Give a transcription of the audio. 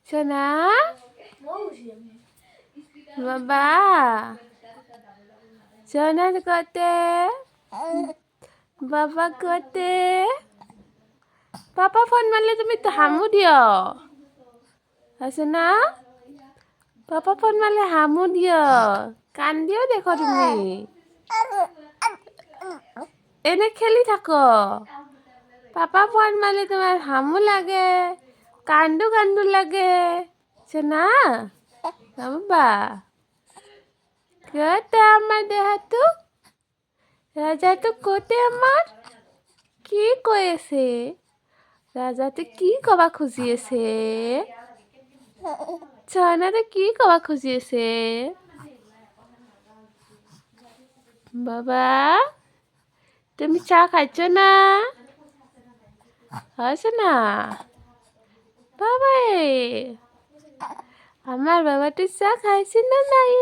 সোনা বাবা সোনা কোতে বাবা কোতে পাপা ফোন মারলে তুমি তো হামু দিও আছে না পাপা ফোন মারলে হামু দিও কান দিও দেখো তুমি এনে খেলি থাকো পাপা ফোন মারলে তোমার হামু লাগে কান্দু কান্দু লাগে সোনা বাবা কোতে আমার দেহাতো রাজাটো কোতে আমার কি কৈ আছে ৰাজাতে কি কবা খুজি আছে সোনাতে কি কবা খুজি আছে বাবা তুমি চা খাইছো না আছে না বাবা আমার বাবাটি চা খাইছে না নাই